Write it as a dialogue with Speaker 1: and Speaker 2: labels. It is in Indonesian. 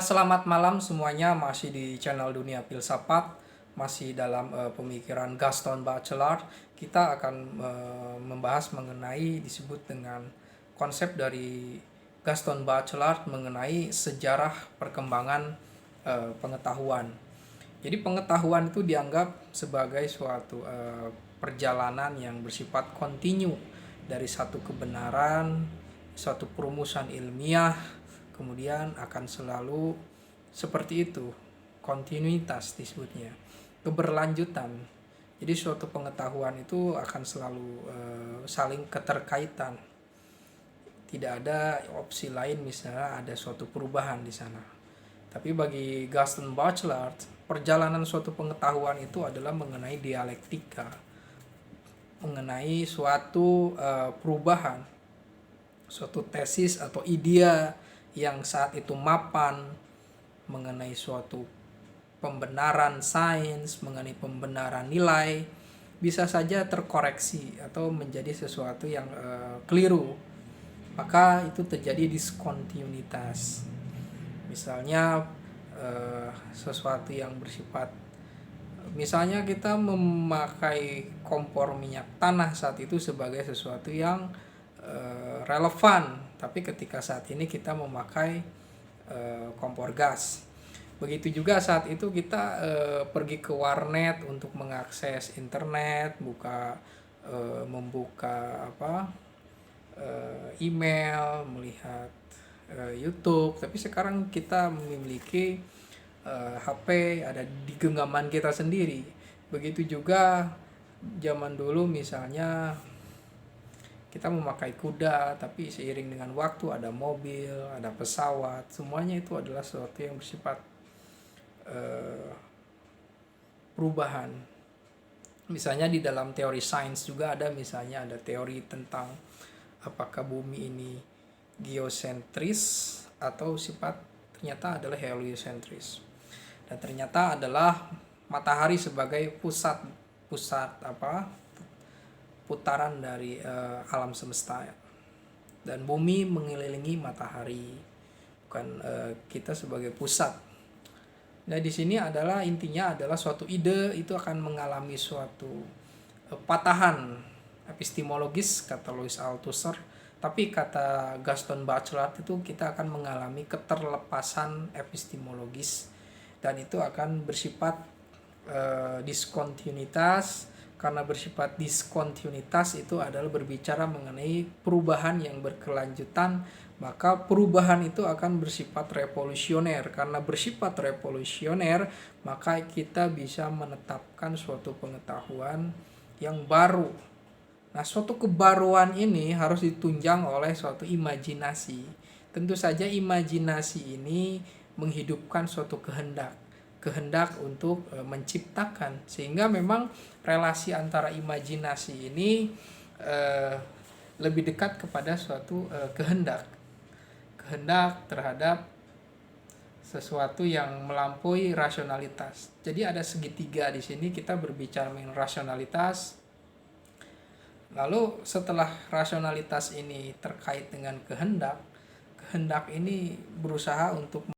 Speaker 1: Selamat malam semuanya, masih di channel Dunia Filsafat, masih dalam pemikiran Gaston Bachelard. Kita akan membahas mengenai disebut dengan konsep dari Gaston Bachelard mengenai sejarah perkembangan pengetahuan. Jadi pengetahuan itu dianggap sebagai suatu perjalanan yang bersifat kontinu dari satu kebenaran, suatu perumusan ilmiah, kemudian akan selalu seperti itu, kontinuitas disebutnya, keberlanjutan. Jadi suatu pengetahuan itu akan selalu saling keterkaitan, tidak ada opsi lain misalnya ada suatu perubahan di sana. Tapi bagi Gaston Bachelard, perjalanan suatu pengetahuan itu adalah mengenai dialektika, mengenai suatu perubahan, suatu tesis atau ide yang saat itu mapan mengenai suatu pembenaran sains, mengenai pembenaran nilai, bisa saja terkoreksi atau menjadi sesuatu yang keliru. Maka itu terjadi diskontinuitas. Misalnya sesuatu yang bersifat, misalnya kita memakai kompor minyak tanah saat itu sebagai sesuatu yang relevan, tapi ketika saat ini kita memakai kompor gas. Begitu juga saat itu kita pergi ke warnet untuk mengakses internet, membuka email, melihat YouTube. Tapi sekarang kita memiliki HP ada di genggaman kita sendiri. Begitu juga zaman dulu misalnya kita memakai kuda, tapi seiring dengan waktu ada mobil, ada pesawat, semuanya itu adalah sesuatu yang bersifat perubahan. Misalnya di dalam teori sains juga ada, misalnya ada teori tentang apakah bumi ini geosentris atau ternyata adalah heliosentris. Dan ternyata adalah matahari sebagai pusat putaran dari alam semesta, dan bumi mengelilingi matahari, bukan kita sebagai pusat. Nah, di sini adalah intinya adalah suatu ide itu akan mengalami suatu patahan epistemologis, kata Louis Althusser, tapi kata Gaston Bachelard itu kita akan mengalami keterlepasan epistemologis, dan itu akan bersifat diskontinuitas. Karena bersifat diskontinuitas itu adalah berbicara mengenai perubahan yang berkelanjutan, maka perubahan itu akan bersifat revolusioner. Karena bersifat revolusioner, maka kita bisa menetapkan suatu pengetahuan yang baru. Nah, suatu kebaruan ini harus ditunjang oleh suatu imajinasi. Tentu saja imajinasi ini menghidupkan suatu kehendak untuk menciptakan, sehingga memang relasi antara imajinasi ini lebih dekat kepada suatu kehendak terhadap sesuatu yang melampaui rasionalitas. Jadi ada segitiga di sini, kita berbicara mengenai rasionalitas. Lalu setelah rasionalitas ini terkait dengan kehendak ini berusaha untuk